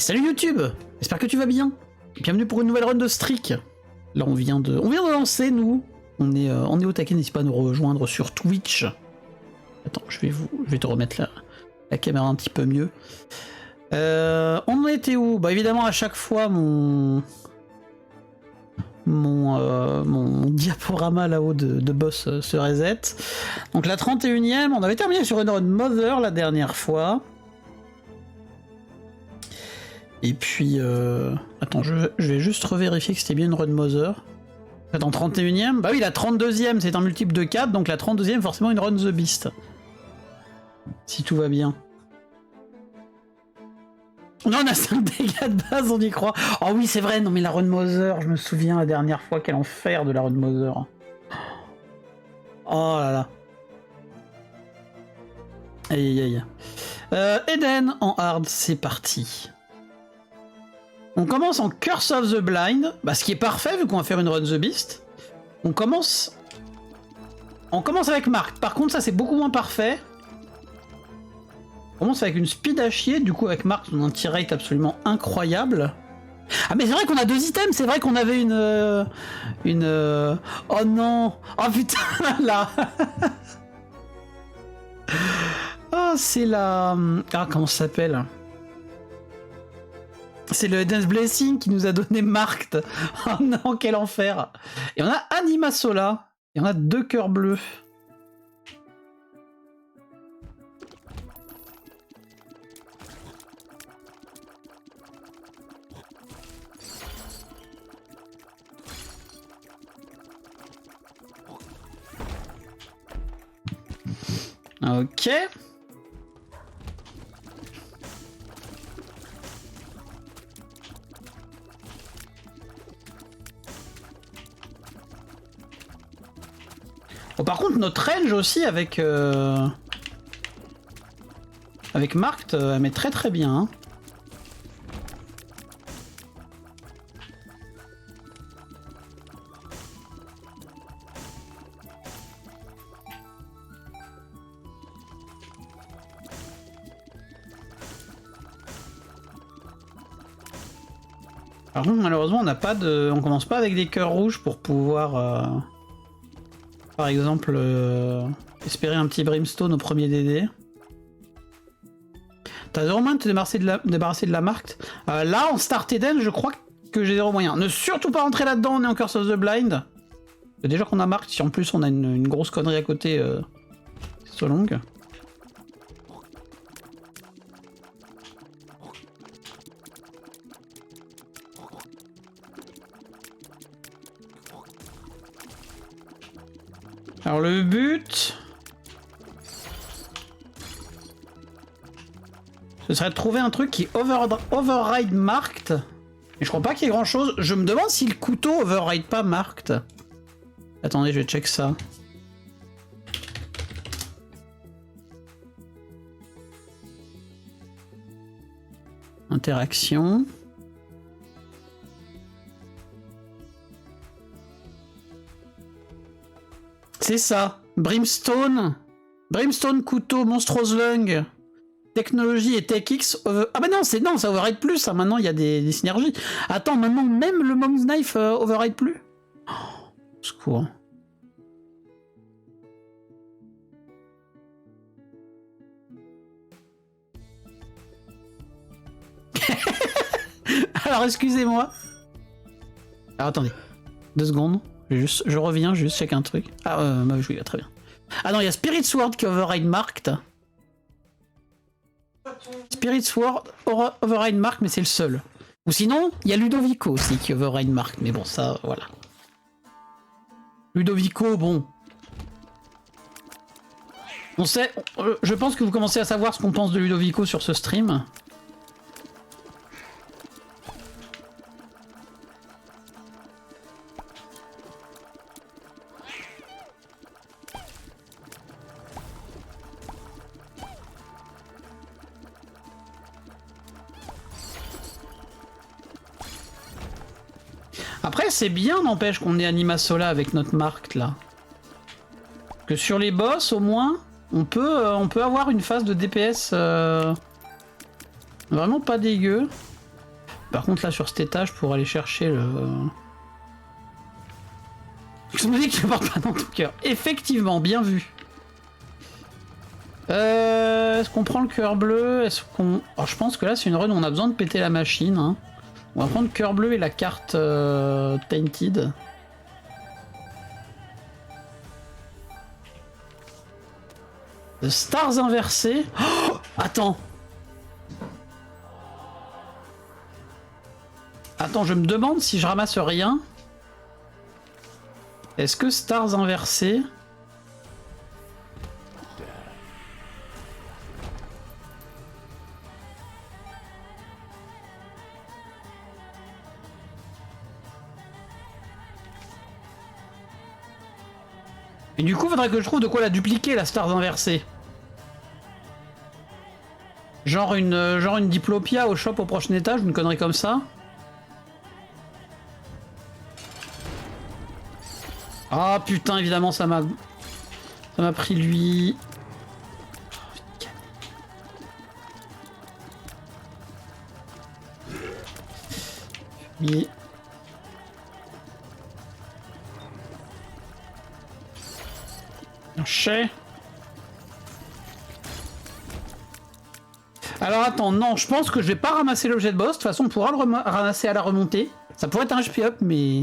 Salut YouTube, j'espère que tu vas bien. Bienvenue pour une nouvelle run de Streak. Là on vient de lancer nous. On est au taquet, n'hésite pas à nous rejoindre sur Twitch. Attends, je vais te remettre la caméra un petit peu mieux. On en était où? Bah évidemment à chaque fois mon diaporama là-haut de boss se reset. Donc la 31ème, on avait terminé sur une run Mother la dernière fois. Et puis, attends, je vais juste revérifier que c'était bien une run Mother. Attends, 31ème? Bah oui, la 32ème, c'est un multiple de 4, donc la 32ème, forcément une run The Beast. Si tout va bien. Non, on a 5 dégâts de base, on y croit. Oh oui, c'est vrai, non mais la run Mother, je me souviens la dernière fois, quel enfer de la run Mother. Oh là là. Aïe aïe aïe. Eden en hard, c'est parti. On commence en Curse of the Blind, bah, ce qui est parfait vu qu'on va faire une run The Beast. On commence avec Mark. Par contre, ça c'est beaucoup moins parfait. On commence avec une speed à chier, du coup avec Mark on a un tir rate absolument incroyable. Ah mais c'est vrai qu'on a 2 items, c'est vrai qu'on avait une... Oh non. Oh putain là. Oh c'est la... Ah comment ça s'appelle? C'est le Dance Blessing qui nous a donné Marked. Oh non, quel enfer. Et on a Anima Sola. Et on a 2 cœurs bleus. Ok. Bon, par contre, notre range aussi avec Marked, elle met très très bien. Hein. Par contre, malheureusement, on commence pas avec des cœurs rouges pour pouvoir, par exemple, espérer un petit Brimstone au premier DD. T'as 0 moyen de te débarrasser de la Marked. Là, en Start Eden, je crois que j'ai 0 moyen. Ne surtout pas rentrer là-dedans, on est en Curse of the Blind. Déjà qu'on a Marked, si en plus on a une grosse connerie à côté, c'est so long. Alors le but... ce serait de trouver un truc qui override Marked. Et je crois pas qu'il y ait grand chose. Je me demande si le couteau override pas Marked. Attendez, je vais check ça. Interaction. C'est ça. Brimstone. Brimstone, couteau, Monstrose Lung. Technologie et TechX. Ah bah non, ça override plus. Hein. Maintenant, il y a des synergies. Attends, maintenant, même le Mom's Knife override plus. Oh, secours. Alors, excusez-moi. Alors, attendez. 2 secondes. Je reviens, juste check un truc. Ah, bah oui, très bien. Ah non, il y a Spirit Sword qui override Marked. Spirit Sword override Marked, mais c'est le seul. Ou sinon, il y a Ludovico aussi qui override Marked, mais bon, ça, voilà. Ludovico, bon. On sait, je pense que vous commencez à savoir ce qu'on pense de Ludovico sur ce stream. Après, c'est bien, n'empêche qu'on ait Anima Sola avec notre Marked là. Que sur les boss, au moins, on peut avoir une phase de DPS vraiment pas dégueu. Par contre là sur cet étage pour aller chercher le... Je me dis que je porte pas dans tout cœur. Effectivement, bien vu. Est-ce qu'on prend le cœur bleu? Est-ce qu'on... Alors, je pense que là c'est une run où on a besoin de péter la machine. Hein. On va prendre le cœur bleu et la carte Tainted. The Stars inversés. Oh, attends. Attends, je me demande si je ramasse rien. Est-ce que Stars inversés... Et du coup, faudrait que je trouve de quoi la dupliquer, la Stars inversée. Genre une Diplopia au shop au prochain étage, une connerie comme ça. Ah putain, évidemment, ça m'a pris lui. Oui. Alors attends, non, je pense que je vais pas ramasser l'objet de boss. De toute façon, on pourra le ramasser à la remontée. Ça pourrait être un HP up, mais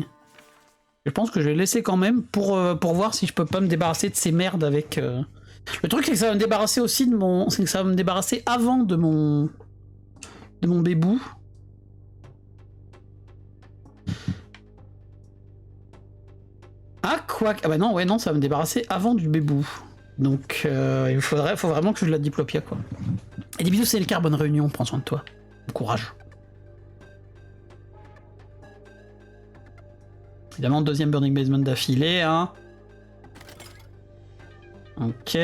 je pense que je vais le laisser quand même pour voir si je peux pas me débarrasser de ces merdes avec... Le truc, c'est que ça va me débarrasser aussi de mon... C'est que ça va me débarrasser avant de mon bébou. Ah, quoi? Ah bah non, ouais, non, ça va me débarrasser avant du bébou. Donc, il faut vraiment que je la diplopia, quoi. Et des bisous, c'est le car, bonne réunion, prends soin de toi. Bon courage. Évidemment, deuxième Burning Basement d'affilée, hein. Ok.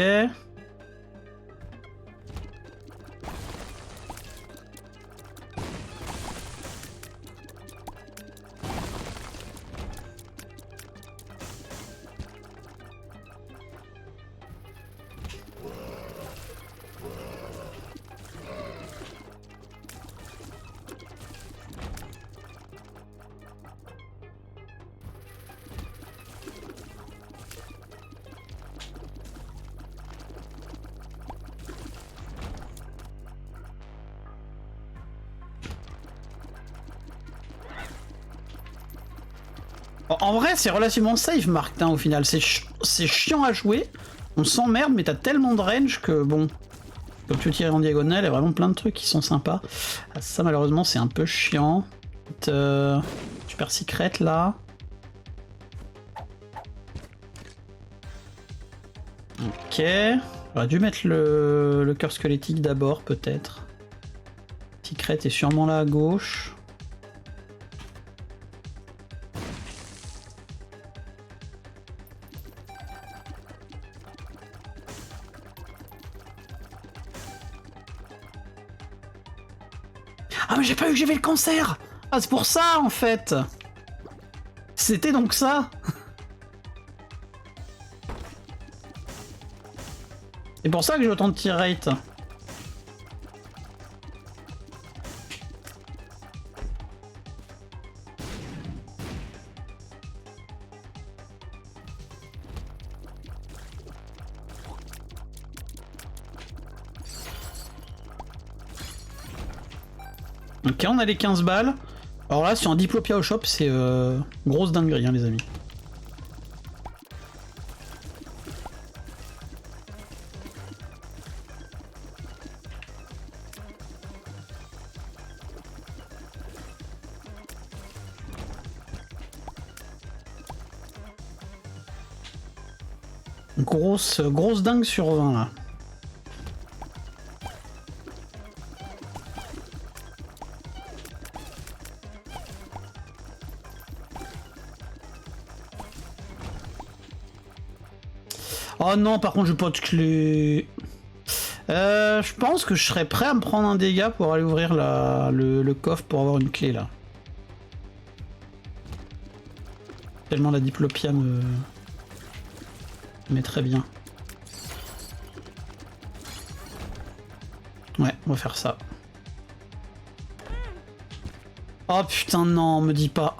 En vrai, c'est relativement safe, Marc, hein, au final. C'est chiant à jouer, on s'emmerde, mais t'as tellement de range que, bon, comme tu tires en diagonale, il y a vraiment plein de trucs qui sont sympas. Ça, malheureusement, c'est un peu chiant. Super secret, là. Ok. J'aurais dû mettre le cœur squelettique d'abord, peut-être. Secret est sûrement là à gauche. Ah mais j'ai pas eu que j'avais le cancer. Ah c'est pour ça en fait. C'était donc ça. C'est pour ça que j'ai autant de tir rate. Ok, on a les 15 balles. Alors là, sur un Diplopia au shop, c'est grosse dinguerie, hein, les amis. Grosse dingue sur 20 là. Oh non, par contre, j'ai pas de clé. Je pense que je serais prêt à me prendre un dégât pour aller ouvrir le coffre pour avoir une clé là. Tellement la diplopia me met très bien. Ouais, on va faire ça. Oh putain, non, me dis pas.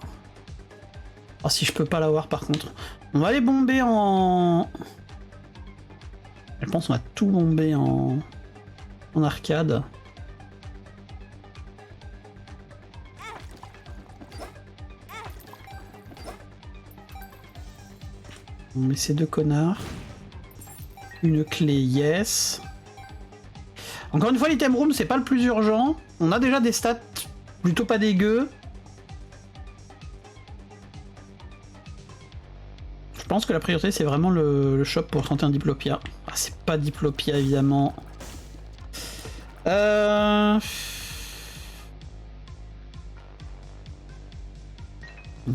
Oh, si je peux pas l'avoir par contre. On va les bomber en... Je pense qu'on va tout bomber en arcade. On met ces deux connards. Une clé, yes. Encore une fois, l'item room, c'est pas le plus urgent. On a déjà des stats plutôt pas dégueux. Je pense que la priorité, c'est vraiment le shop pour 31 Diplopia. Ah, c'est pas Diplopia, évidemment. Une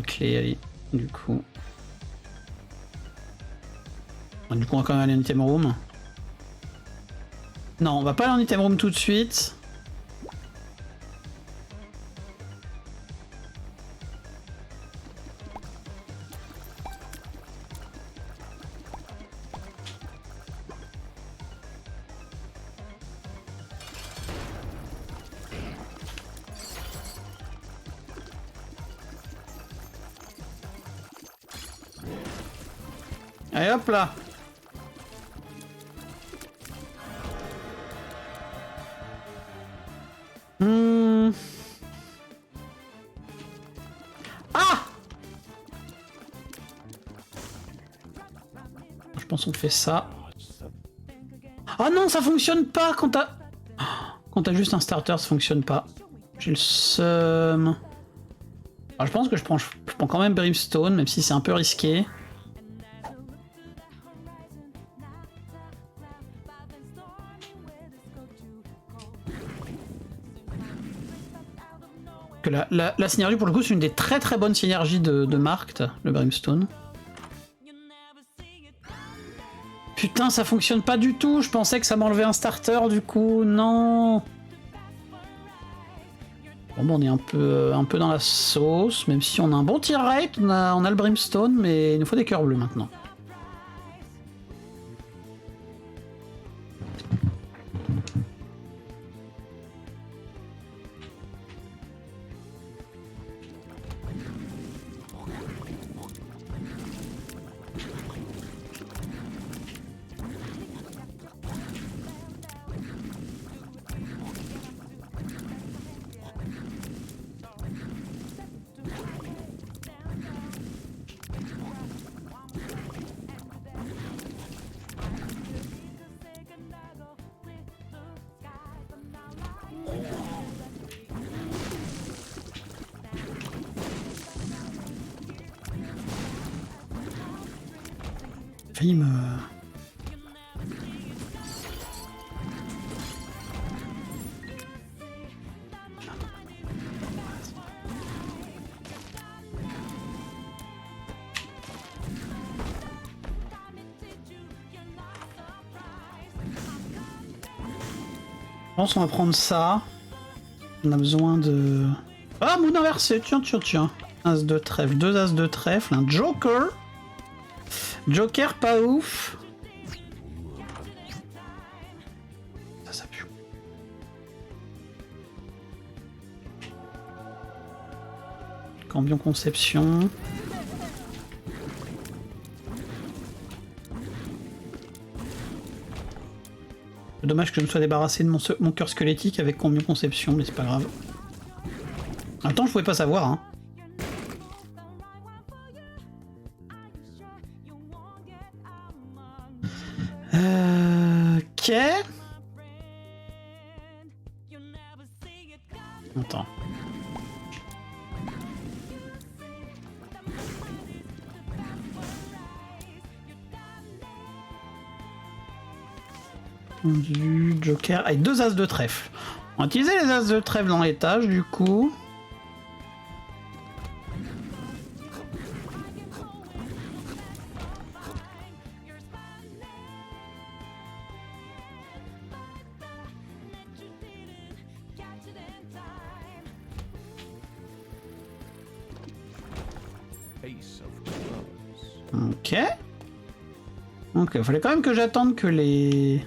clé, allez, du coup. Du coup, on va quand même aller en item room. Non, on va pas aller en item room tout de suite. Allez hop là. Ah! Je pense qu'on fait ça. Ah non, ça fonctionne pas quand t'as... Quand t'as juste un starter, ça fonctionne pas. J'ai le seum. Alors, je pense que je prends quand même Brimstone, même si c'est un peu risqué. Que la synergie, pour le coup, c'est une des très très bonnes synergies de Marked, le Brimstone. Putain, ça fonctionne pas du tout. Je pensais que ça m'enlevait un starter, du coup. Non. Bon, on est un peu dans la sauce, même si on a un bon tir rate, on a le Brimstone, mais il nous faut des cœurs bleus maintenant. Failli me... Je pense qu'on va prendre ça. On a besoin de... Ah, moon inversé, tiens. As de trèfle, 2 as de trèfle, un joker. Joker pas ouf. Ça pue. Cambion conception. Dommage que je me sois débarrassé de mon cœur squelettique avec Cambion conception, mais c'est pas grave. Attends, je pouvais pas savoir, hein. Ok. Attends. Du Joker avec 2 as de trèfle. On va utiliser les as de trèfle dans l'étage du coup. Ok. Donc il fallait quand même que j'attende que les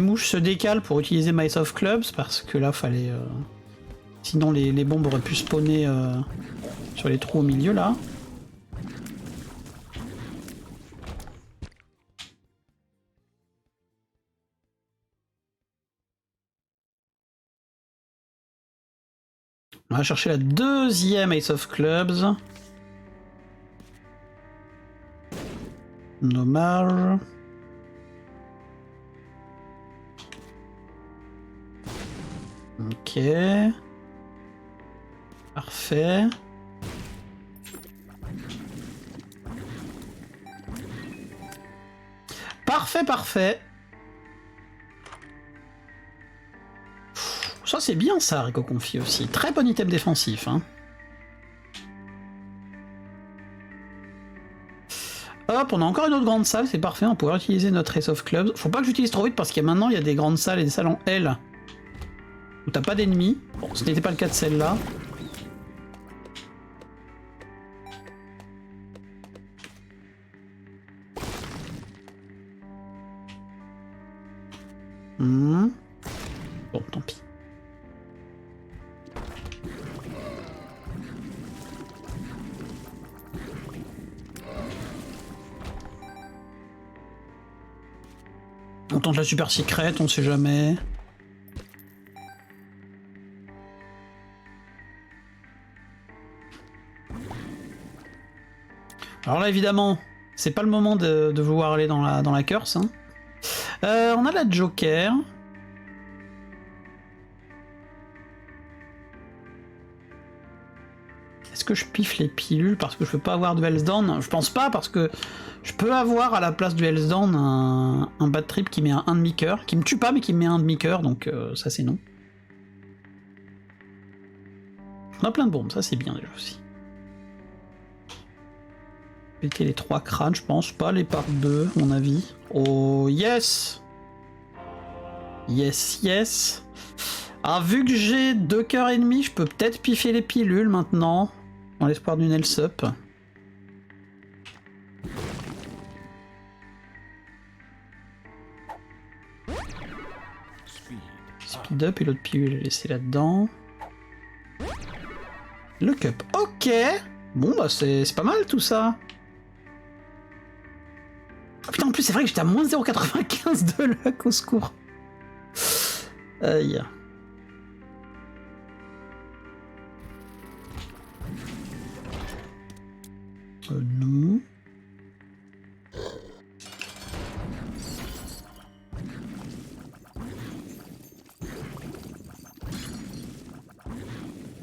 mouches se décalent pour utiliser My Soft Clubs, parce que là fallait Sinon les bombes auraient pu spawner sur les trous au milieu là. On va chercher la deuxième Ace of Clubs. Dommage. Ok. Parfait. Parfait, parfait. Ça c'est bien ça, Rico Confie aussi. Très bon item défensif. Hein. Hop, on a encore une autre grande salle, c'est parfait, on pourra utiliser notre Ace of Clubs. Faut pas que j'utilise trop vite parce qu'il y a maintenant il y a des grandes salles et des salles en L où t'as pas d'ennemis. Bon, ce n'était pas le cas de celle-là. Bon, tant pis. On tente la super secret, on sait jamais. Alors là, évidemment, c'est pas le moment de vouloir aller dans la curse. Hein. On a la Joker. Est-ce que je piffe les pilules parce que je peux pas avoir de Hell's Dawn? Je pense pas parce que je peux avoir à la place du Hell's Dawn un bad trip qui met un demi-cœur, qui me tue pas mais qui me met un demi-cœur, donc ça c'est non. On a plein de bombes, ça c'est bien déjà aussi. Péter les 3 crânes, je pense, pas les par 2 à mon avis. Oh yes! Yes, yes! Ah, vu que j'ai 2 cœurs et demi, je peux peut-être piffer les pilules maintenant. Dans l'espoir d'une L-Sup. Speed up et l'autre pilule est laissée là-dedans. Le cup. Ok! Bon bah c'est pas mal tout ça. Oh, putain en plus c'est vrai que j'étais à moins 0,95 de luck, au secours. Aïe. Nous.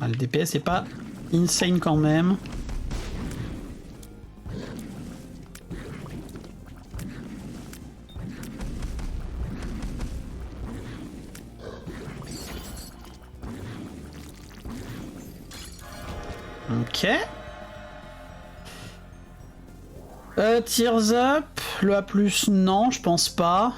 Ah, le DPS est pas insane quand même. Ok. Tears Up, le A+, non, je pense pas.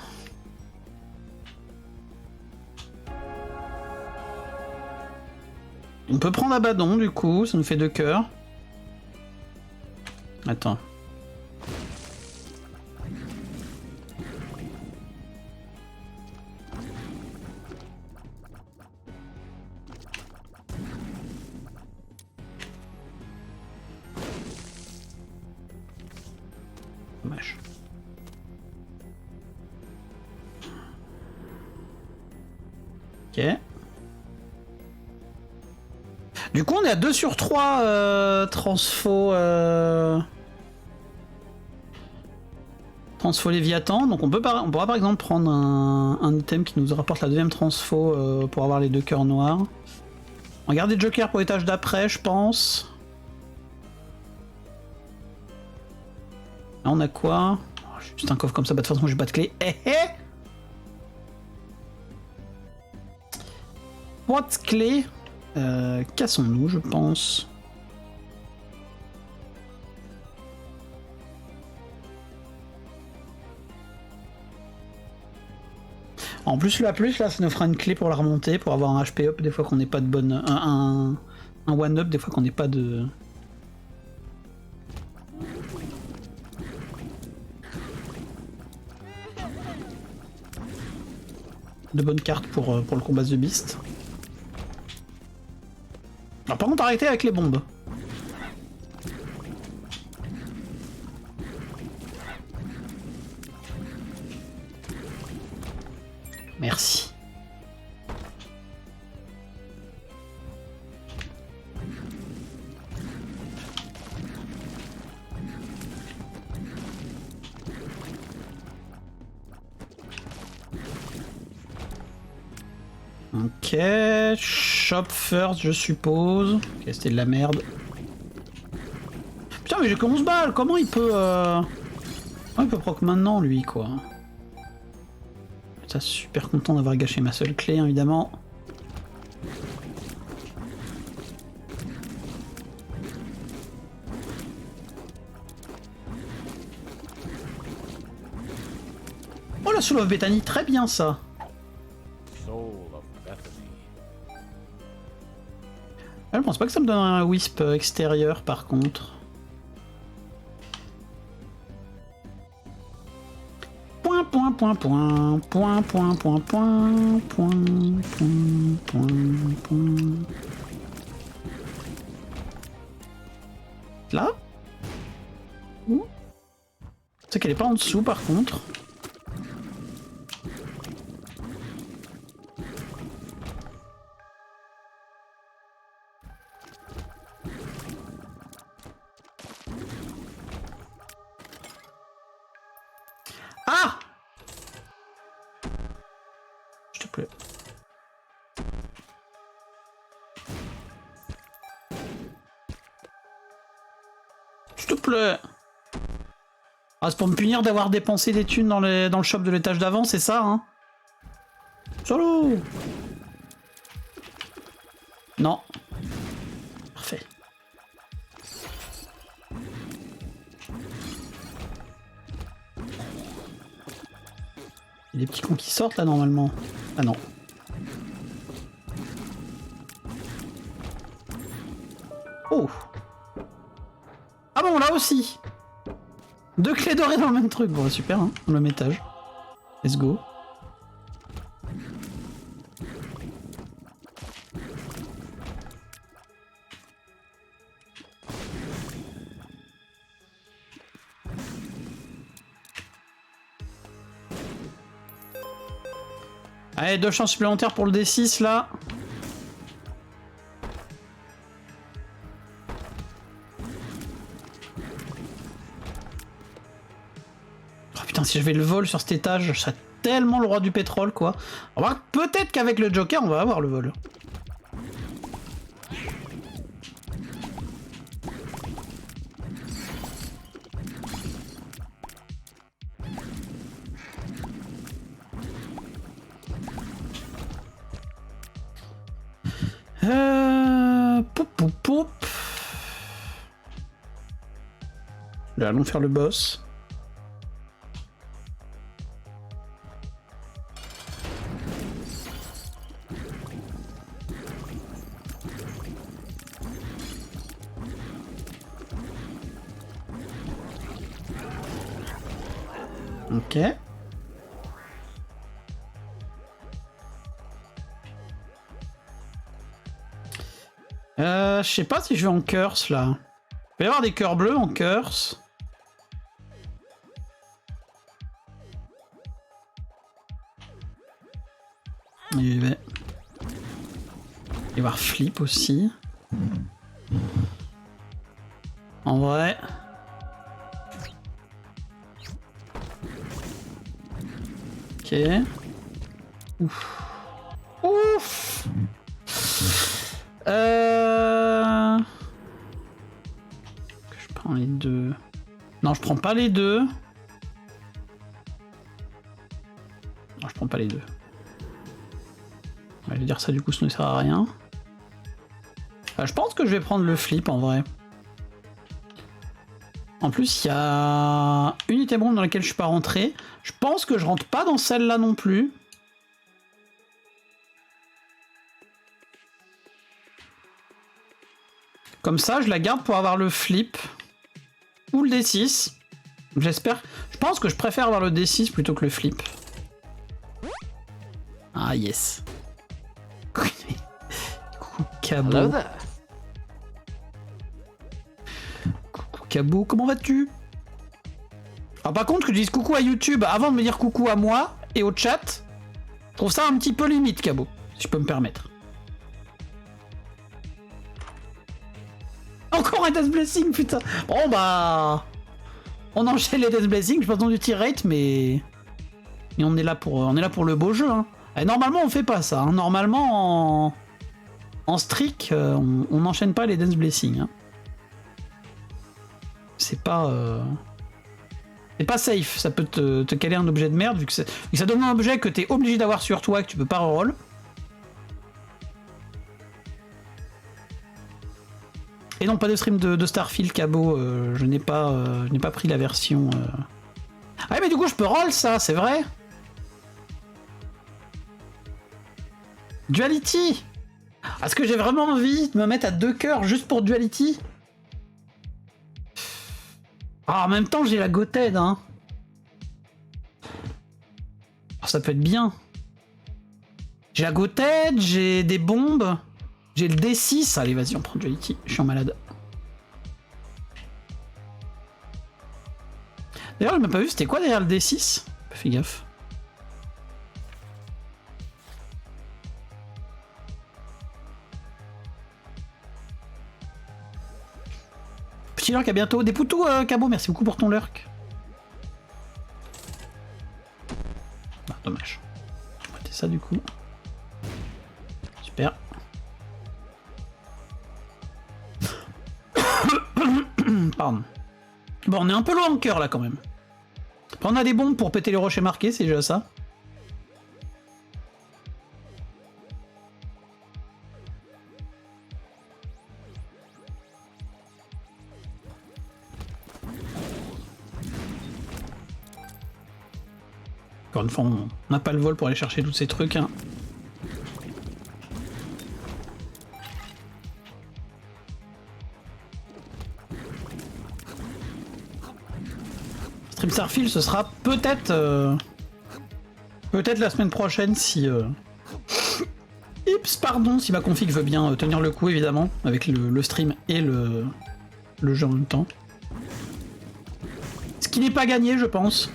On peut prendre Abaddon du coup, ça nous fait 2 cœurs. Attends. Dommage. Ok. Du coup, on est à 2 sur 3 transfo... Transfo Léviathan, donc on pourra par exemple prendre un item qui nous rapporte la deuxième transfo pour avoir les 2 cœurs noirs. On va garder Joker pour l'étage d'après, je pense. Là, on a quoi? Oh, juste un coffre comme ça, bah de toute façon j'ai pas de clé. Eh eh! Pas de clé. Cassons-nous, je pense. En plus, le A+, là, ça nous fera une clé pour la remonter, pour avoir un HP up des fois qu'on n'est pas de bonne... un one up des fois qu'on n'est pas de... de bonnes cartes pour le combat The Beast. Alors, par contre, arrêtez avec les bombes. Merci. Ok, shop first, je suppose. Ok, c'était de la merde. Putain, mais j'ai que 11 balles, comment il peut... Comment il peut proc maintenant, lui, quoi. Putain, super content d'avoir gâché ma seule clé, évidemment. Oh, la Soul of Bethany, très bien, ça. Je pense pas que ça me donne un wisp extérieur par contre. Point, point, point, point, point, point, point, point, point, point, point, point. Là? Où? C'est qu'elle est pas en dessous par contre. Ah! S'il te plaît. S'il te plaît. Ah, c'est pour me punir d'avoir dépensé des thunes dans le shop de l'étage d'avant, c'est ça, hein? Solo! Non. Parfait. Il y a des petits cons qui sortent là normalement. Ah non. Oh! Ah bon, là aussi! 2 clés dorées dans le même truc. Bon, super, hein, dans le même étage. Let's go. Allez, 2 chances supplémentaires pour le D6 là. Oh putain, si j'avais le vol sur cet étage, je serais tellement le roi du pétrole quoi. Alors peut-être qu'avec le Joker, on va avoir le vol. Poup poup poup. Allons faire le boss. Ok. Je sais pas si je vais en curse là. Il va y avoir des cœurs bleus en curse. Il va y avoir flip aussi. En vrai. Ok. Ouf. Ouf. Je prends les deux. Non, je prends pas les deux. Non, je prends pas les deux. Je vais dire ça du coup, ça ne sert à rien. Je pense que je vais prendre le flip en vrai. En plus, il y a une unité bombe dans laquelle je suis pas rentré. Je pense que je rentre pas dans celle-là non plus. Comme ça, je la garde pour avoir le flip. Ou le D6. J'espère. Je pense que je préfère avoir le D6 plutôt que le flip. Ah yes. Coucou cabot. Cabot, comment vas-tu? Alors par contre, que je dise coucou à YouTube avant de me dire coucou à moi et au chat, je trouve ça un petit peu limite, Cabot, si je peux me permettre. Encore un Death Blessing, putain. Bon bah... On enchaîne les Death Blessing, je pense dans du tir rate, mais on est là pour le beau jeu. Hein. Et normalement, on fait pas ça. Hein. Normalement, en streak, on n'enchaîne pas les Death Blessing. Hein. C'est pas safe. Ça peut te caler un objet de merde, vu que ça donne un objet que t'es obligé d'avoir sur toi, que tu peux pas reroll. Et non, pas de stream de Starfield, Cabot. Je n'ai pas pris la version... Ah mais du coup, je peux roll ça, c'est vrai. Duality. Est-ce que j'ai vraiment envie de me mettre à 2 cœurs juste pour Duality? Ah, en même temps, j'ai la Goted, hein. Oh, ça peut être bien. J'ai la Goted, j'ai des bombes... J'ai le D6, allez vas-y on prend Duality, je suis en malade. D'ailleurs je m'ai pas vu, c'était quoi derrière le D6? Fais gaffe. Petit lurk à bientôt, des poutous Cabot, merci beaucoup pour ton lurk. Ah, dommage. On va mettre ça du coup. Super. Pardon. Bon, on est un peu loin en cœur là quand même. Après, on a des bombes pour péter les rochers marqués, c'est déjà ça. Encore une fois, on n'a pas le vol pour aller chercher tous ces trucs. Hein. Stream Starfield, ce sera peut-être peut-être la semaine prochaine si Ips, pardon, si ma config veut bien tenir le coup évidemment avec le stream et le jeu en même temps. Ce qui n'est pas gagné, je pense.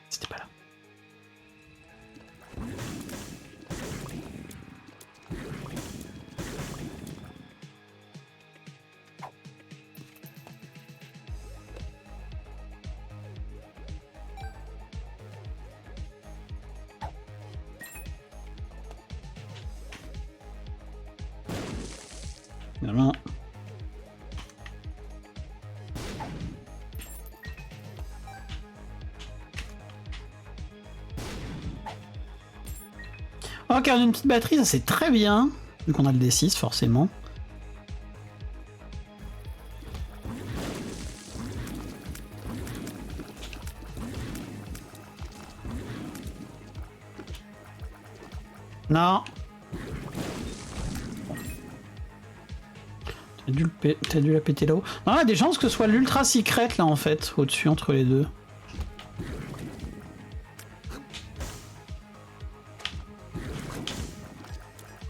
C'était pas là. Évidemment. Ok, on a une petite batterie, ça c'est très bien. Vu qu'on a le D6, forcément. Non. T'as dû la péter là-haut. Non, il y a des chances que ce soit l'ultra secret là en fait, au-dessus entre les deux.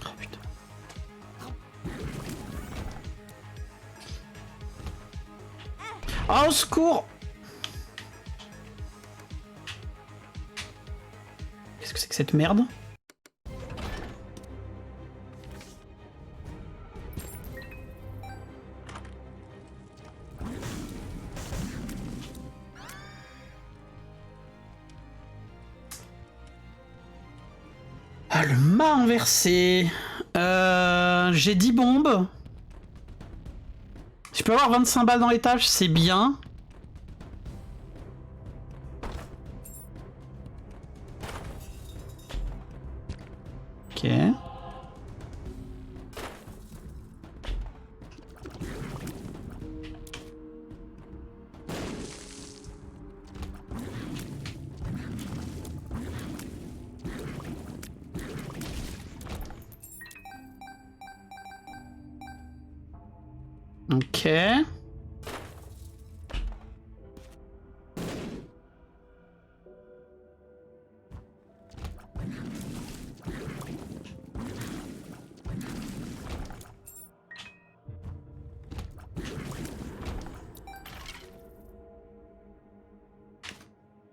Oh putain. Oh, au secours! Qu'est-ce que c'est que cette merde? Ah, le mât inversé. J'ai 10 bombes. Si je peux avoir 25 balles dans l'étage, c'est bien. Ok. Ok.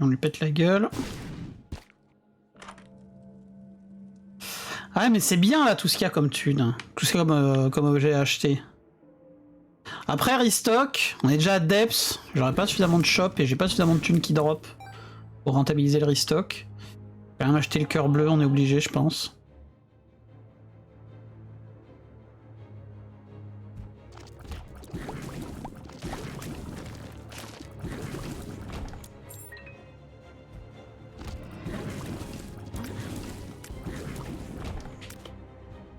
On lui pète la gueule. Ah mais c'est bien là tout ce qu'il y a comme thune. Tout ce qu'il y a comme objet à acheter. Après restock, on est déjà à Depths. J'aurais pas suffisamment de shop et j'ai pas suffisamment de thunes qui drop pour rentabiliser le restock. Je vais quand même acheter le cœur bleu, on est obligé je pense.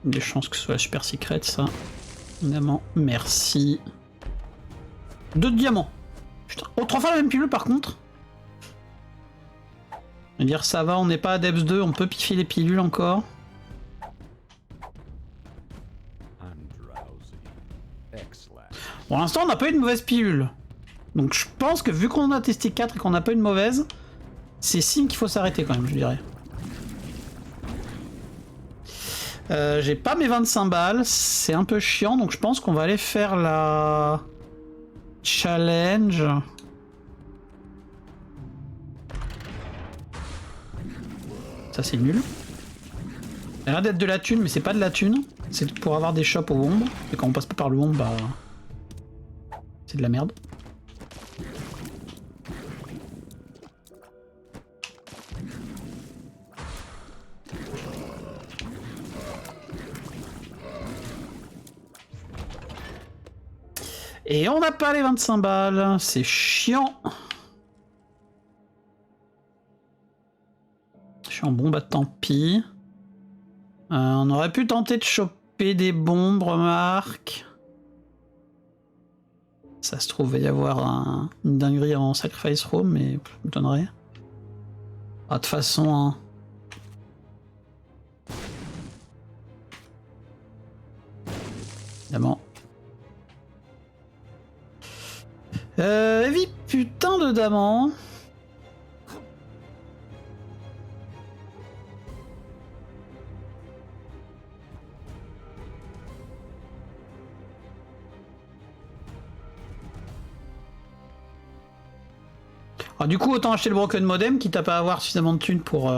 Des chances que ce soit la super secret ça. Évidemment, merci. 2 diamants. Putain. Oh, 3 fois la même pilule par contre. Je veux dire ça va, on n'est pas à Depths 2, on peut piffer les pilules encore. Pour l'instant on n'a pas eu de mauvaise pilule. Donc je pense que vu qu'on a testé 4 et qu'on n'a pas eu de mauvaise, c'est signe qu'il faut s'arrêter quand même je dirais. J'ai pas mes 25 balles, c'est un peu chiant, donc je pense qu'on va aller faire la challenge. Ça c'est nul. Ça a l'air d'être de la thune, mais c'est pas de la thune. C'est pour avoir des shops au womb. Et quand on passe pas par le womb, bah... c'est de la merde. Et on n'a pas les 25 balles, c'est chiant. Je suis en bon, bah tant pis. On aurait pu tenter de choper des bombes, remarque. Ça se trouve, il va y avoir une dinguerie en Sacrifice Room, mais je me donnerais. Ah, de toute façon, hein. Évidemment. Heavy putain de diamant. Alors, du coup, autant acheter le Broken Modem, quitte à pas avoir suffisamment de thunes pour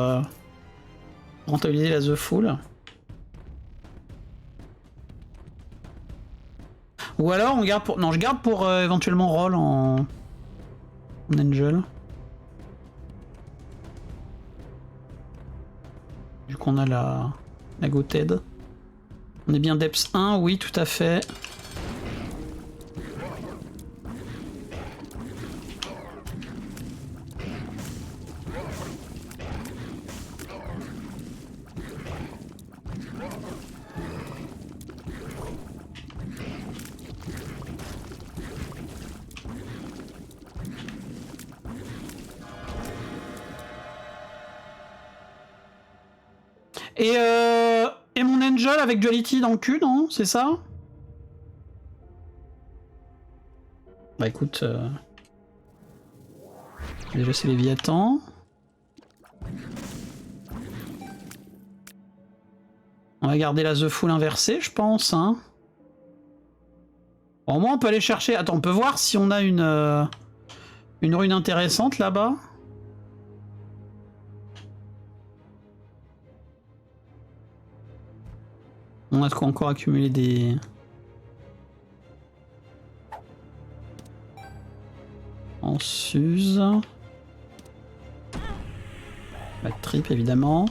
rentabiliser la The Full. Ou alors on garde pour... Non, je garde pour éventuellement roll en Angel. Vu qu'on a la Goated. On est bien Depths 1, oui, tout à fait. Et mon Angel avec Duality dans le cul, non? C'est ça? Bah écoute... Déjà c'est Léviathan. On va garder la The Full inversée, je pense. Hein. Bon, au moins on peut aller chercher... Attends, on peut voir si on a une rune intéressante là-bas. On a de quoi encore accumuler des... En Suze. La trip évidemment.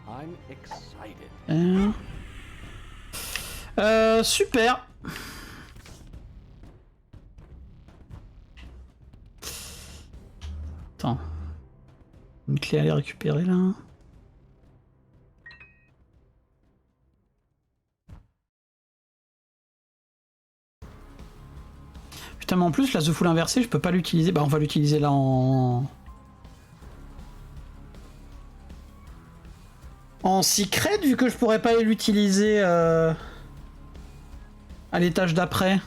I'm excited. Super. Attends. Une clé à aller récupérer là. Putain mais en plus la The Full inversée je peux pas l'utiliser. Bah on va l'utiliser là en secret vu que je pourrais pas l'utiliser à l'étage d'après.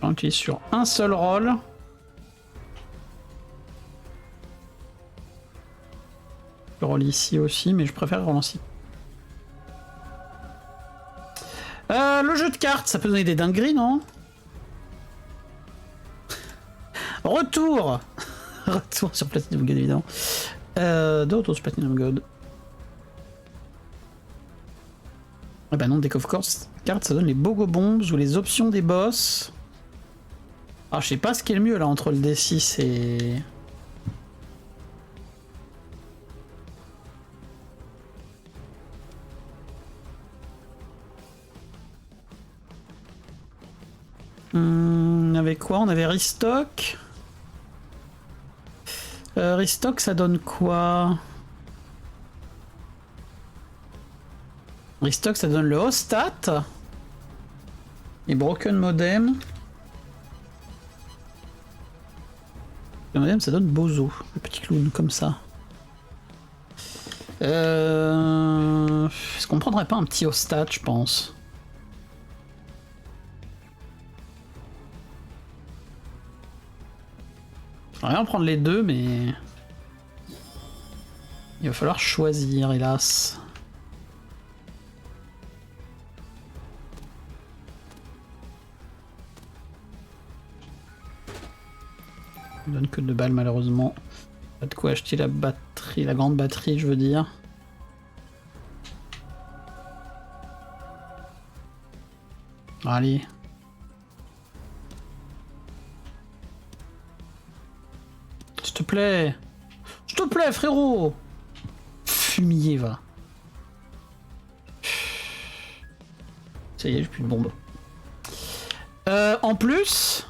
On utilise sur un seul roll. Je roll ici aussi, mais je préfère relancer. Le jeu de cartes, ça peut donner des dingueries, non? Retour Retour sur Platinum God, évidemment. De retour sur Platinum God. Ah bah non, Deck of Cards, ça donne les Bogo Bombs ou les options des boss. Ah, je sais pas ce qui est le mieux là entre le D6 et... on avait quoi? On avait Restock. Restock, ça donne quoi? Restock, ça donne le Hostat. Et Broken Modem. Le modem, ça donne Bozo, le petit clown, comme ça. Est-ce qu'on prendrait pas un petit Hostat, je pense? J'aimerais bien prendre les deux, mais... il va falloir choisir, hélas. Il donne que 2 balles, malheureusement. Pas de quoi acheter la batterie, la grande batterie, je veux dire. Allez. S'il te plaît. S'il te plaît, frérot. Fumier, va. Ça y est, j'ai plus de bombe. En plus...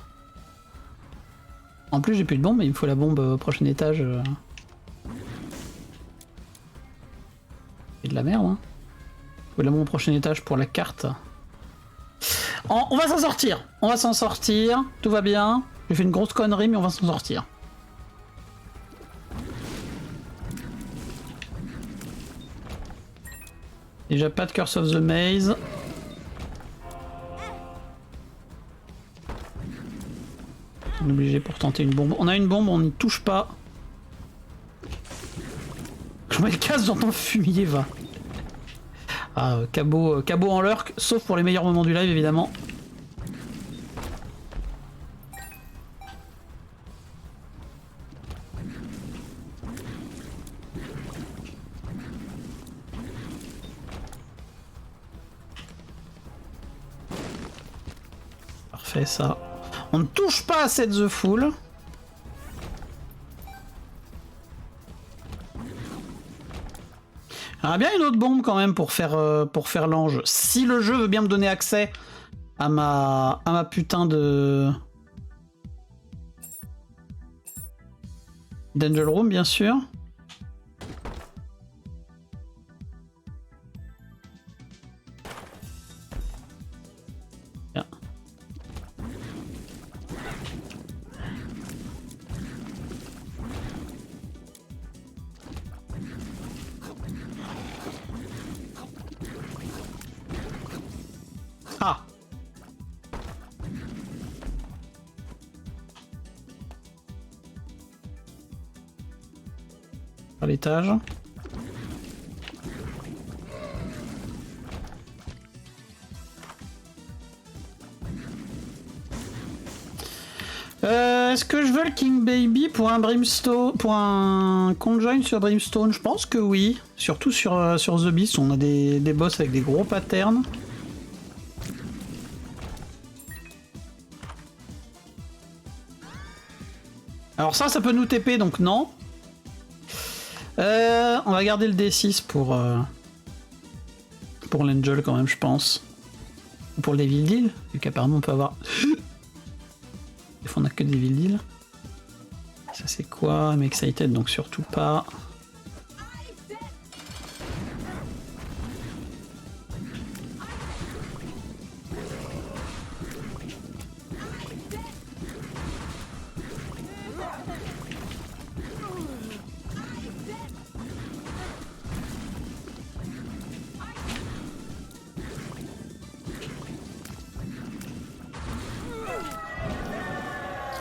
j'ai plus de bombe, mais il me faut la bombe au prochain étage. C'est de la merde, hein. Il faut la bombe au prochain étage pour la carte. On va s'en sortir. On va s'en sortir. Tout va bien. J'ai fait une grosse connerie, mais on va s'en sortir. Déjà pas de Curse of the Maze. On est obligé pour tenter une bombe. On a une bombe, on n'y touche pas. Je mets le casse dans ton fumier, va. Ah, cabot en lurk, sauf pour les meilleurs moments du live, évidemment. Parfait, ça. On ne touche pas à cette The Fool. J'aimerais bien une autre bombe quand même pour faire l'ange. Si le jeu veut bien me donner accès à ma putain de... d'Angel Room, bien sûr. Bien. Ah! À l'étage. Est-ce que je veux le King Baby pour un Brimstone, pour un Conjoin sur Brimstone? Je pense que oui. Surtout sur The Beast, on a des boss avec des gros patterns. Alors ça peut nous TP, donc non. On va garder le D6 pour l'Angel quand même, je pense. Ou pour le Devil Deal, vu qu'apparemment on peut avoir... Des fois on a que Devil Deal. Ça c'est quoi? I'm excited, donc surtout pas.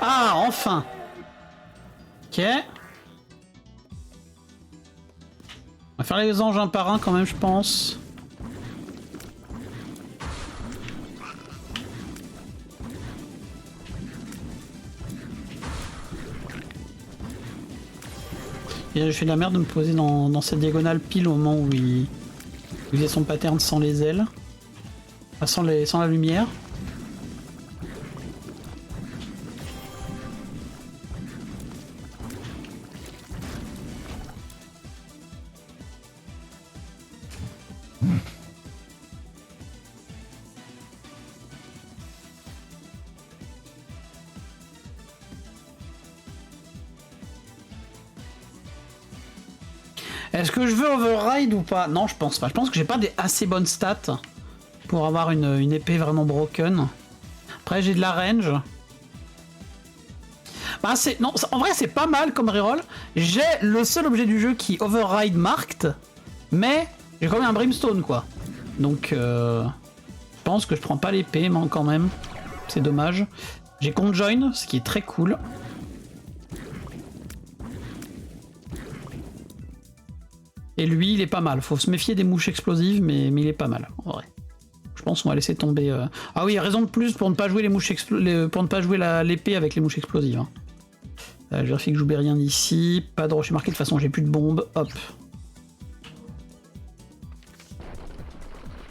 Ah, enfin. Ok. On va faire les anges un par un quand même, je pense. Et je fais de la merde de me poser dans cette diagonale pile au moment où il faisait son pattern sans les ailes. Enfin, sans la lumière. Est-ce que je veux override ou pas? Non, je pense pas. Je pense que j'ai pas des assez bonnes stats pour avoir une épée vraiment broken. Après, j'ai de la range. Bah, non, en vrai, c'est pas mal comme reroll. J'ai le seul objet du jeu qui override marked, mais j'ai quand même un brimstone, quoi. Donc, je pense que je prends pas l'épée, mais quand même. C'est dommage. J'ai conjoin, ce qui est très cool. Et lui, il est pas mal. Faut se méfier des mouches explosives, mais il est pas mal, en vrai. Je pense qu'on va laisser tomber... Ah oui, raison de plus pour ne pas jouer pour ne pas jouer l'épée avec les mouches explosives. Hein. Je vérifie que j'oublie rien ici. Pas de rocher marqué, de toute façon, j'ai plus de bombes. Hop.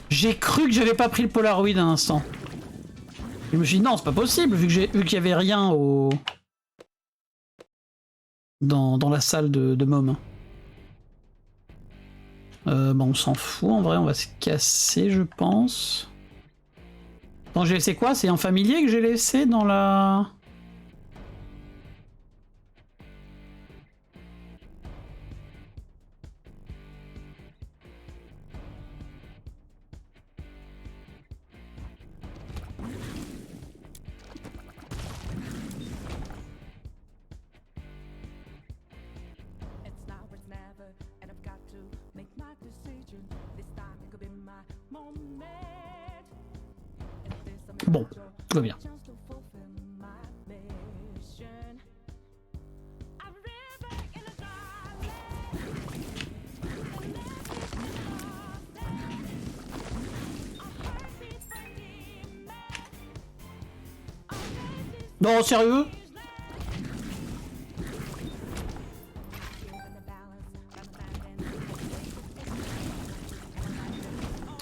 J'ai cru que j'avais pas pris le Polaroid un instant. Je me suis dit, non, c'est pas possible, vu qu'il y avait rien dans la salle de môme. Bon, on s'en fout, en vrai, on va se casser, je pense. Attends, j'ai laissé quoi? C'est un familier que j'ai laissé dans la... Bon, tout va bien. Non, sérieux?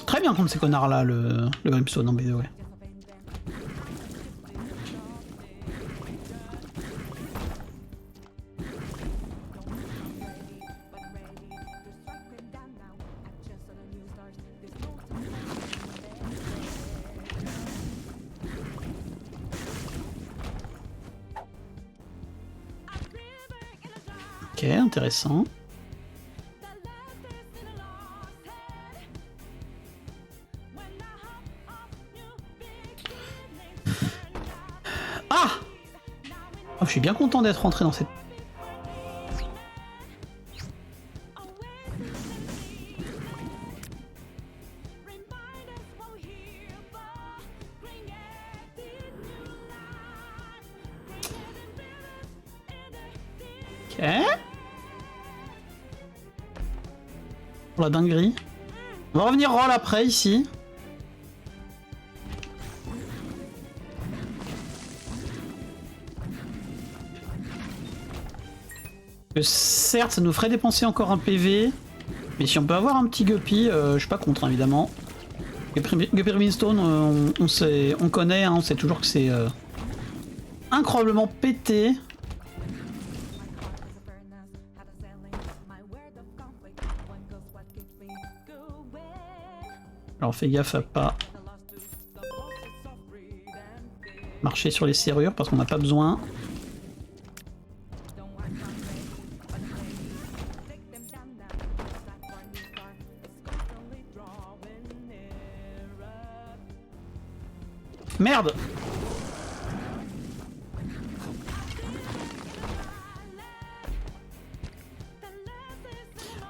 Très bien contre ces connards là, le Brimstone en BD, ouais. Ok, intéressant. Ah! Oh, je suis bien content d'être rentré dans cette... Ok. Pour la dinguerie. On va revenir roll après ici. Que certes, ça nous ferait dépenser encore un PV. Mais si on peut avoir un petit Guppy, je suis pas contre, hein, évidemment. Guppy Brimstone, on connaît, hein, on sait toujours que c'est incroyablement pété. Alors fais gaffe à pas marcher sur les serrures parce qu'on n'a pas besoin. Merde!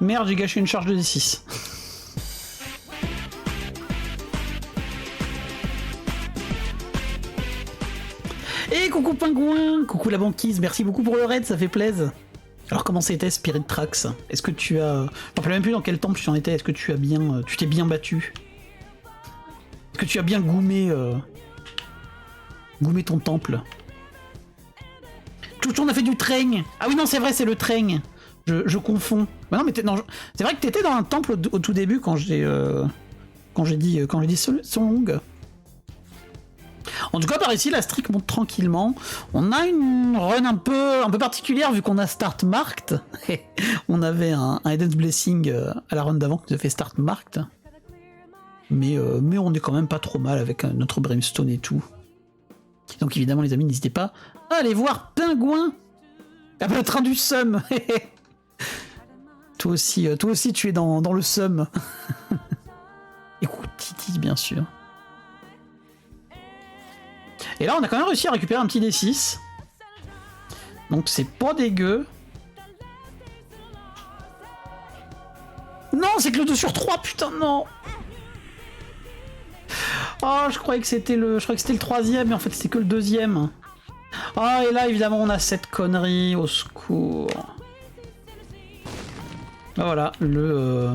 Merde, j'ai gâché une charge de D6. Et coucou Pingouin, coucou la banquise, merci beaucoup pour le raid, ça fait plaisir. Alors comment c'était Spirit Tracks? Est-ce que tu as... Je me rappelle même plus dans quel temple tu en étais, est-ce que tu as bien... tu t'es bien battu? Est-ce que tu as bien goumé... goumé ton temple? On a fait du train. Ah oui non c'est vrai, c'est le train. Je confonds. Bah non mais c'est vrai que t'étais dans un temple au tout début quand j'ai dit Song. En tout cas par ici la streak monte tranquillement. On a une run un peu particulière vu qu'on a start marked. On avait un Eden's Blessing à la run d'avant qui nous a fait start marked. Mais on est quand même pas trop mal avec notre Brimstone et tout. Donc évidemment les amis n'hésitez pas à aller voir Pingouin. Ah bah, le train du Somme. Toi aussi tu es dans le Somme. Écoute Titi bien sûr. Et là on a quand même réussi à récupérer un petit D6. Donc c'est pas dégueu. Non c'est que le 2 sur 3 putain non. Oh je croyais que c'était le troisième mais en fait c'était que le deuxième. Ah et là évidemment on a cette connerie au secours. Ah, voilà le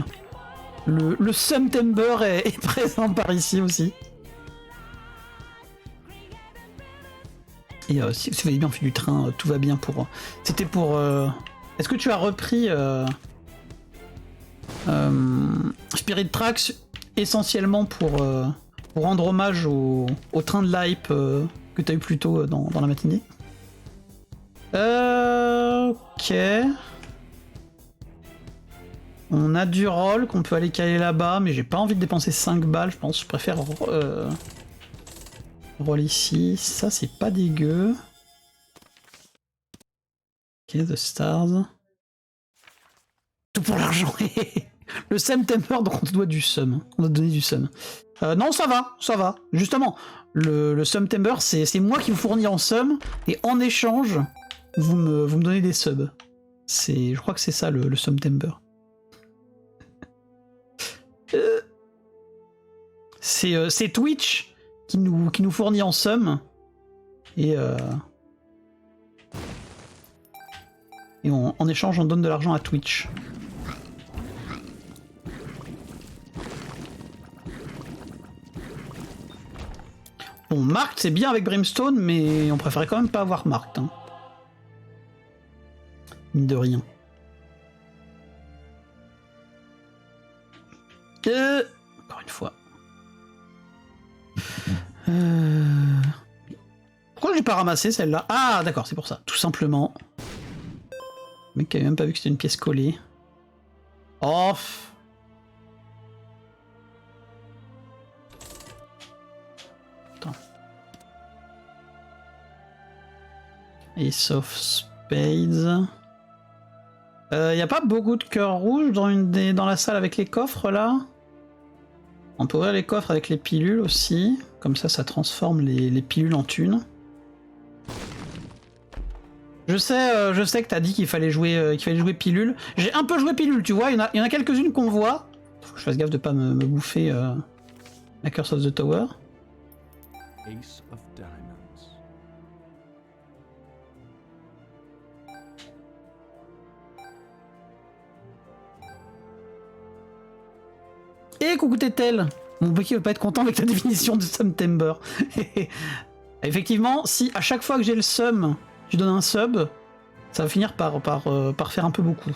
September est présent par ici aussi. Et si vous avez bien fait du train, tout va bien pour... C'était pour... Est-ce que tu as repris Spirit Tracks essentiellement pour rendre hommage au train de l'hype que tu as eu plus tôt dans la matinée? Ok. On a du roll qu'on peut aller caler là-bas, mais j'ai pas envie de dépenser 5 balles, je pense. Je préfère roll ici. Ça, c'est pas dégueu. Ok, The Stars. Tout pour l'argent. Le September, donc on te doit du sum. On doit te donner du sum. Non, ça va. Justement, le September, c'est moi qui vous fournis en sum, et en échange, vous me donnez des subs. Je crois que c'est ça le September. C'est Twitch qui nous fournit en sum et en échange on donne de l'argent à Twitch. Bon, Marked c'est bien avec Brimstone mais on préférait quand même pas avoir Marked hein. Mine de rien. Encore une fois. Pourquoi j'ai pas ramassé celle-là? Ah d'accord, c'est pour ça. Tout simplement. Le mec qui avait même pas vu que c'était une pièce collée. Off. Attends. Ace of Spades. Y a pas beaucoup de cœurs rouges dans la salle avec les coffres là? On peut ouvrir les coffres avec les pilules aussi. Comme ça transforme les pilules en thunes. Je sais que t'as dit qu'il fallait jouer pilule. J'ai un peu joué pilule, tu vois. Il y en a quelques-unes qu'on voit. Faut que je fasse gaffe de pas me bouffer la Curse of the Tower. Ace of Diamonds. Et coucou Tétel. Mon Bucky va pas être content avec ta définition de September. Effectivement, si à chaque fois que j'ai le sum, tu donnes un sub, ça va finir par faire un peu beaucoup.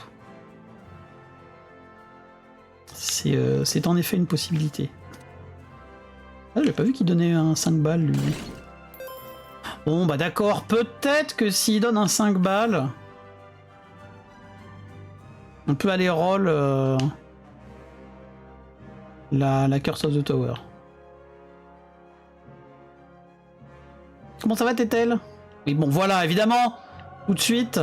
C'est en effet une possibilité. Ah, j'ai pas vu qu'il donnait un 5 balles, lui. Bon, bah d'accord, peut-être que s'il donne un 5 balles, on peut aller roll la Curse of the Tower. Comment ça va, Tétel? Oui, bon, voilà, évidemment, tout de suite.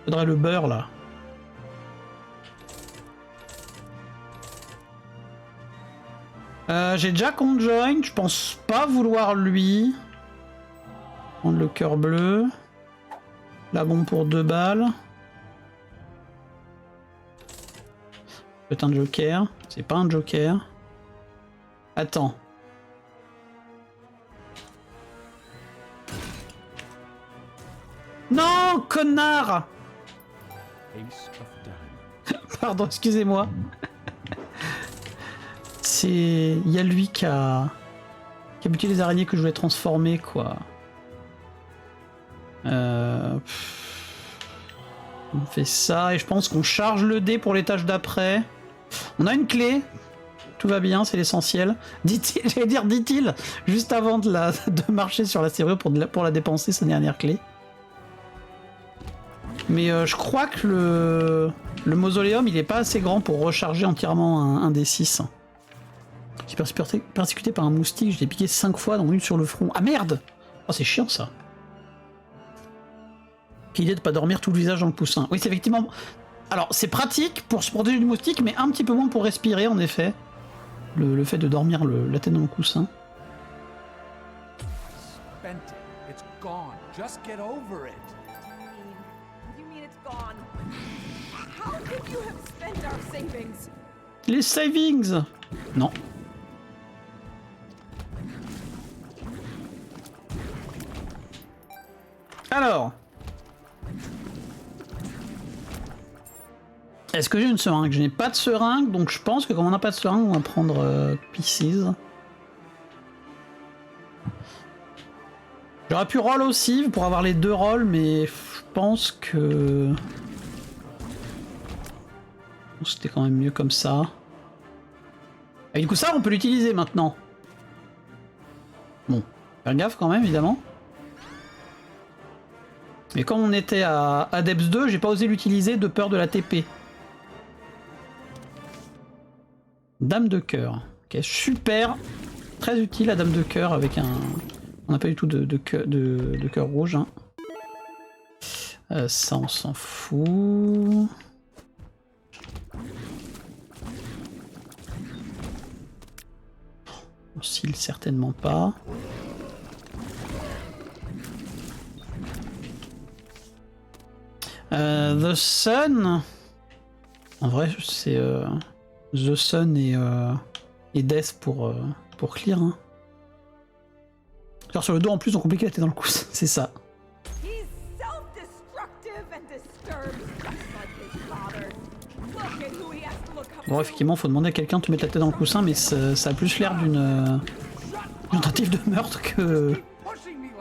Faudrait le beurre, là. J'ai déjà conjoint, je pense pas vouloir lui. Prendre le cœur bleu. Là, bon, pour 2 balles. Peut-être un joker. C'est pas un joker. Attends. Non, connard! Ace of diamonds. Pardon, excusez-moi. C'est... Il y a lui qui a buté les araignées que je voulais transformer, quoi. On fait ça, et je pense qu'on charge le dé pour l'étage d'après. On a une clé. Tout va bien, c'est l'essentiel. Dit-il, j'allais dire dit-il, juste avant de marcher sur la serrure pour la dépenser, sa dernière clé. Mais je crois que le mausoléum, il est pas assez grand pour recharger entièrement un D6. J'ai persécuté par un moustique, je l'ai piqué 5 fois, dont une sur le front. Ah merde! Oh, c'est chiant ça. Quelle idée de pas dormir tout le visage dans le coussin. Oui, c'est effectivement... Alors, c'est pratique pour se protéger du moustique, mais un petit peu moins pour respirer, en effet. Le fait de dormir la tête dans le coussin. Spent it. It's gone. Just get over it. What do you mean it's gone? How could you have spent our savings? Les savings! Non. Alors... Est-ce que j'ai une seringue? Je n'ai pas de seringue, donc je pense que comme on n'a pas de seringue, on va prendre Pieces. J'aurais pu roll aussi pour avoir les deux rolls, mais je pense que... C'était quand même mieux comme ça. Et du coup ça, on peut l'utiliser maintenant. Bon, faire gaffe quand même, évidemment. Mais comme on était à Depths 2, j'ai pas osé l'utiliser de peur de la TP. Dame de cœur. Ok, super. Très utile la dame de cœur avec un... On n'a pas du tout de cœur rouge. Hein. Ça, on s'en fout. On cille certainement pas. The Sun. En vrai, c'est The Sun et Death pour clear. Hein. Genre sur le dos en plus, on complique la tête dans le coussin, c'est ça. He's self-destructive and disturbed, just like his father. Look at who he has to look up Bon, effectivement, faut demander à quelqu'un de te mettre la tête dans le coussin, mais ça a plus l'air d'une tentative de meurtre que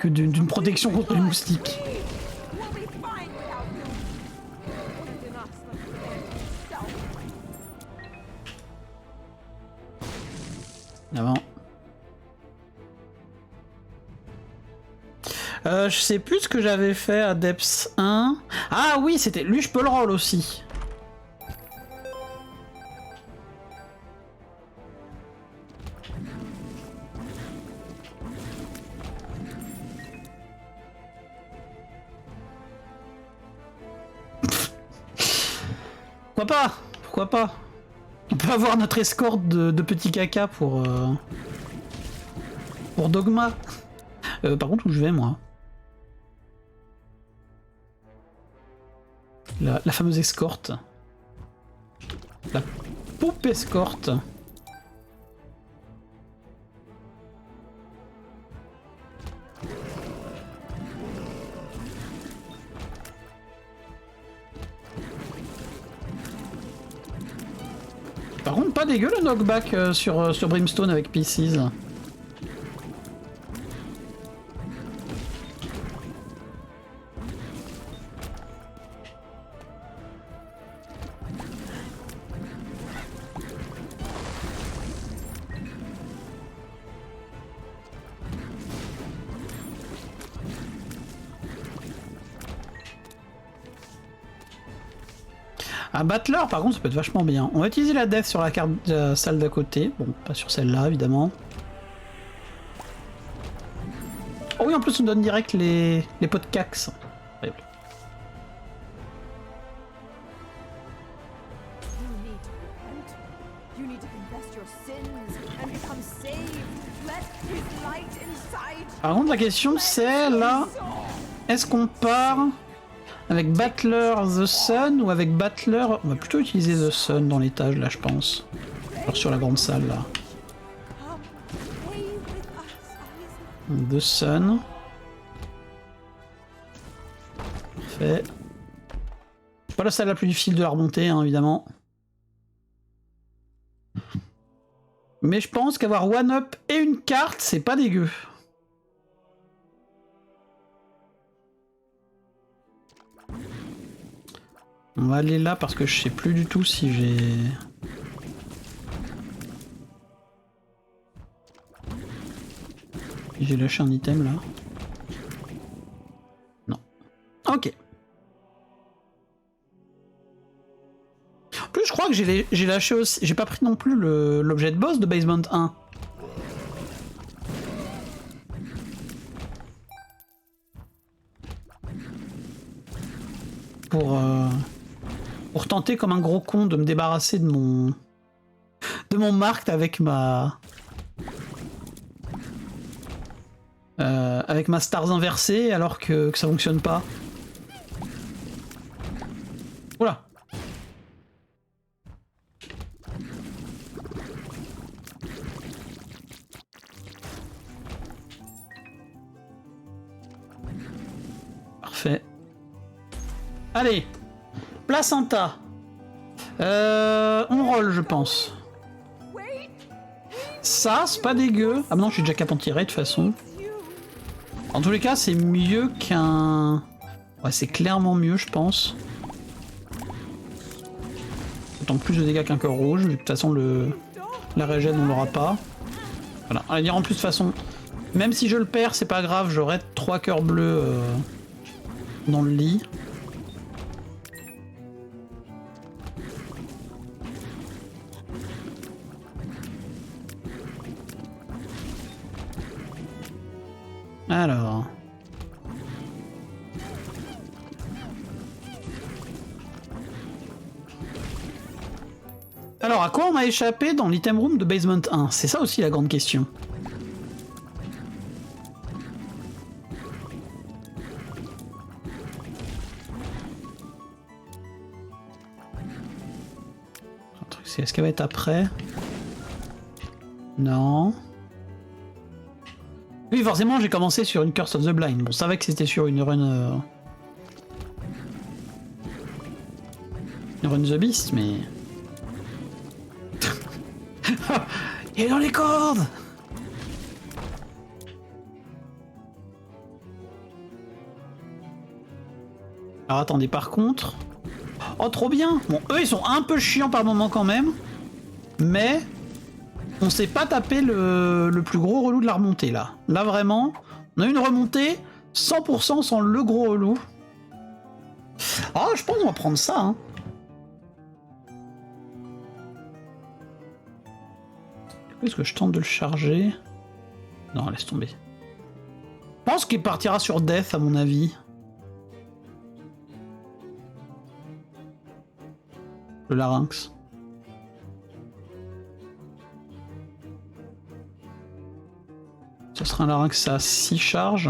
d'une protection contre les moustiques. We'll be fine without you. Believe in us like you did yourself. Avant. Je sais plus ce que j'avais fait à Depths 1. Ah oui, c'était... Lui, je peux le roll aussi. Pourquoi pas? Pourquoi pas? On peut avoir notre escorte de petits caca pour Dogma. Par contre, où je vais, moi? La fameuse escorte. La poupe escorte. Par contre, pas dégueu le knockback sur Brimstone avec Pieces. Un Battler, par contre, ça peut être vachement bien. On va utiliser la Death sur la carte de la salle d'à côté. Bon, pas sur celle-là, évidemment. Oh oui, en plus, on donne direct les pots de cax. Incroyable. You need to confess your sins and become saved. Let his light inside you. Par contre, la question, c'est là... Est-ce qu'on part Avec Battler The Sun ou avec Battler... On va plutôt utiliser The Sun dans l'étage là je pense. Alors sur la grande salle là. The Sun. Parfait. C'est pas la salle la plus difficile de la remonter hein, évidemment. Mais je pense qu'avoir one up et une carte c'est pas dégueu. On va aller là parce que je sais plus du tout si j'ai... J'ai lâché un item là. Non. Ok. En plus je crois que j'ai lâché aussi... J'ai pas pris non plus l'objet de boss de Basement 1. Pour tenter comme un gros con de me débarrasser de mon mark avec ma stars inversée alors que ça fonctionne pas. Oula. Parfait. Allez, placenta. On roll, je pense. Ça, c'est pas dégueu. Ah non, je suis déjà cap anti-raid de toute façon. En tous les cas, c'est mieux qu'un... Ouais, c'est clairement mieux, je pense. Autant plus de dégâts qu'un cœur rouge, vu que de toute façon, la régène, on l'aura pas. Voilà, on va dire en plus, de toute façon, même si je le perds, c'est pas grave, j'aurai 3 cœurs bleus dans le lit. Alors... Alors, à quoi on a échappé dans l'item room de Basement 1? C'est ça aussi la grande question. Le truc, c'est est-ce qu'elle va être après? Non. Oui, forcément, j'ai commencé sur une Curse of the Blind. Bon, on savait que c'était sur une run... Une run the Beast, mais... Il est dans les cordes! Alors attendez, par contre... Oh, trop bien! Bon, eux, ils sont un peu chiants par moment quand même. Mais... On s'est pas tapé le plus gros relou de la remontée, là. Là, vraiment, on a une remontée 100% sans le gros relou. Ah, je pense qu'on va prendre ça, hein. Est-ce que je tente de le charger? Non, laisse tomber. Je pense qu'il partira sur Death, à mon avis. Le larynx. Ce sera un larynx à 6 charges.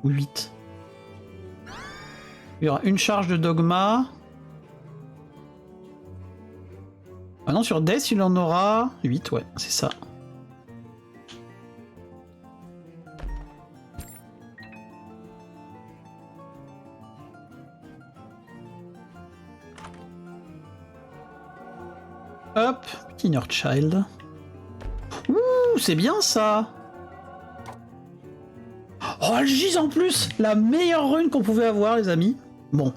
Ou 8. Il y aura une charge de dogma. Ah non, sur Death, il en aura 8, ouais, c'est ça. Hop, petit Inner Child. Ouh, c'est bien ça! Oh, elle gise en plus! La meilleure rune qu'on pouvait avoir, les amis. Bon.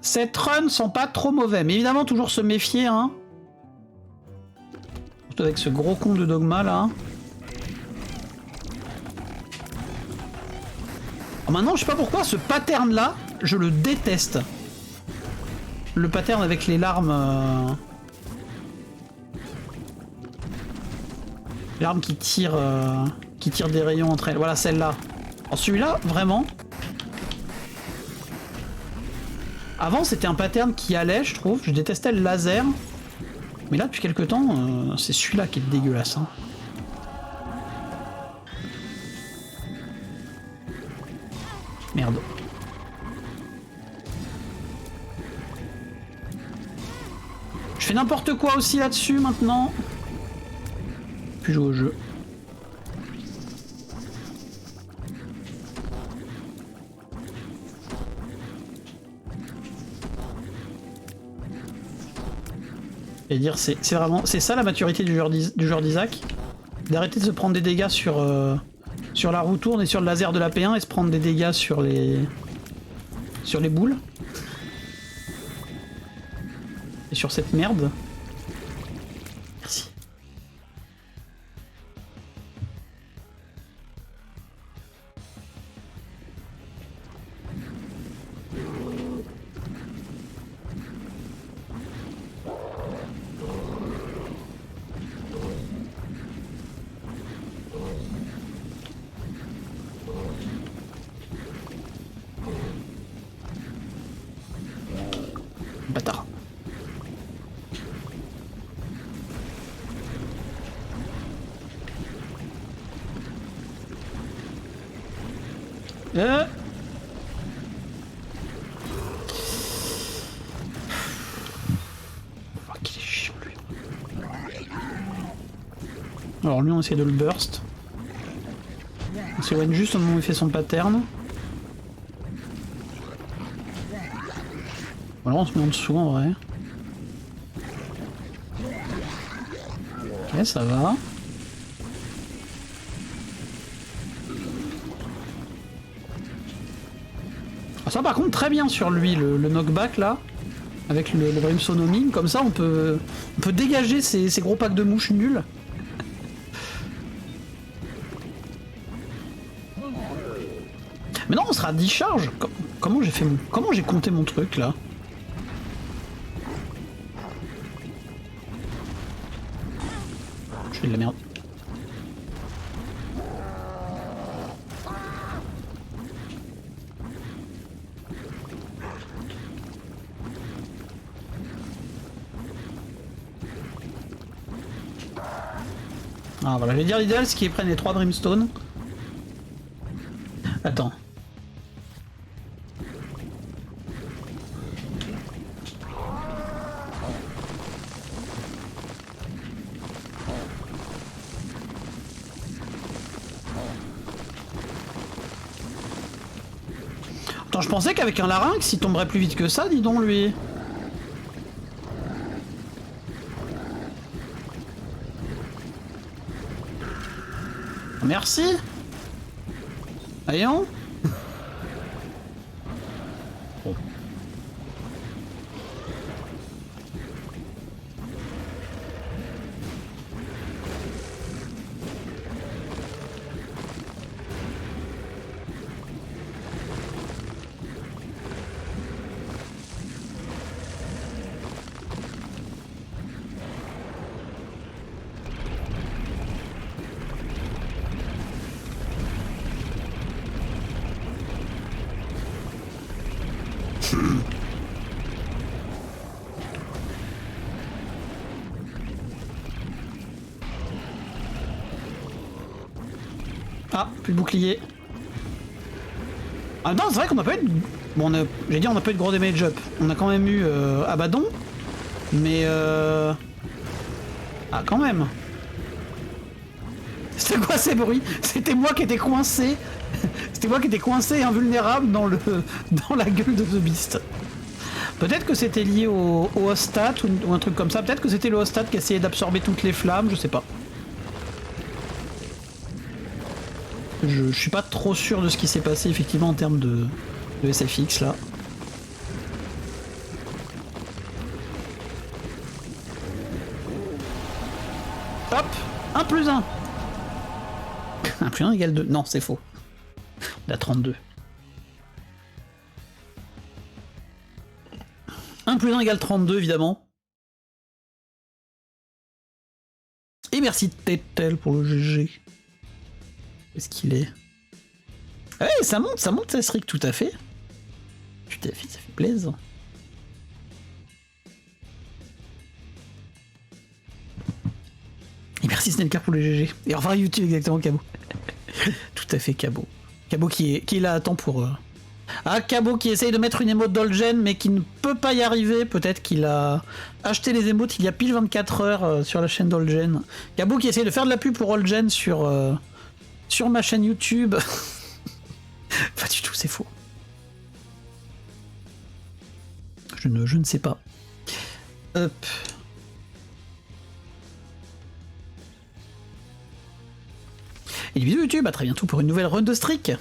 Cette run sont pas trop mauvais, mais évidemment toujours se méfier, hein. Surtout avec ce gros con de dogma là. Alors maintenant, je sais pas pourquoi ce pattern là, je le déteste. Le pattern avec les larmes. L'arme qui tire des rayons entre elles. Voilà celle-là. Alors celui-là, vraiment. Avant, c'était un pattern qui allait, je trouve. Je détestais le laser. Mais là, depuis quelques temps, c'est celui-là qui est dégueulasse. Hein. Merde. Je fais n'importe quoi aussi là-dessus maintenant. Puis jouer au jeu. Et dire c'est vraiment c'est ça la maturité du joueur d'Isaac, d'arrêter de se prendre des dégâts sur la roue tourne et sur le laser de la P1 et se prendre des dégâts sur les boules et sur cette merde. Merci. Bâtard. Oh, qu'il est chiant lui. Alors lui on essaie de le burst. On s'éloigne juste au moment où il fait son pattern. Voilà, on se met en dessous en vrai. Ok, ça va. Ah, ça par contre très bien sur lui, le knockback là. Avec le Brimstone homing, comme ça on peut dégager ces gros packs de mouches nuls. Mais non, on sera à 10 charges. Comment j'ai compté mon truc là? Je fais de la merde. Ah voilà, je vais dire l'idéal, c'est qu'ils prennent les 3 Brimstone. Attends. Attends, je pensais qu'avec un larynx, il tomberait plus vite que ça, dis donc lui. Merci. Voyons. Bon. Ah, plus de bouclier. Ah non, c'est vrai qu'on n'a pas eu de... Bon, j'ai dit on n'a pas eu de gros damage up. On a quand même eu Abaddon. Mais ah, quand même. C'était quoi ces bruits? C'était moi qui étais coincé. C'était moi qui étais coincé et invulnérable dans la gueule de The Beast. Peut-être que c'était lié au hostat ou un truc comme ça. Peut-être que c'était le hostat qui essayait d'absorber toutes les flammes, je sais pas. Je suis pas trop sûr de ce qui s'est passé effectivement en termes de SFX là. Hop, 1 plus 1. 1 plus 1 égale 2. Non, c'est faux. On a 32. 1 plus 1 égale 32 évidemment. Et merci Tetel pour le GG. Qu'est-ce qu'il est? Ouais, ça monte ça streak tout à fait. Tout à fait, ça fait plaisir. Et merci Snelker pour le GG. Et au revoir YouTube exactement Cabo. Tout à fait Cabo. Cabo qui est là à temps pour Ah, Cabo qui essaye de mettre une émote d'Olgen mais qui ne peut pas y arriver. Peut-être qu'il a acheté les émotes il y a pile 24 heures sur la chaîne d'Olgen. Cabo qui essaye de faire de la pub pour Olgen sur ma chaîne YouTube. Pas du tout, c'est faux. Je ne sais pas. Hop. Et bisous YouTube, à très bientôt pour une nouvelle run de Streak.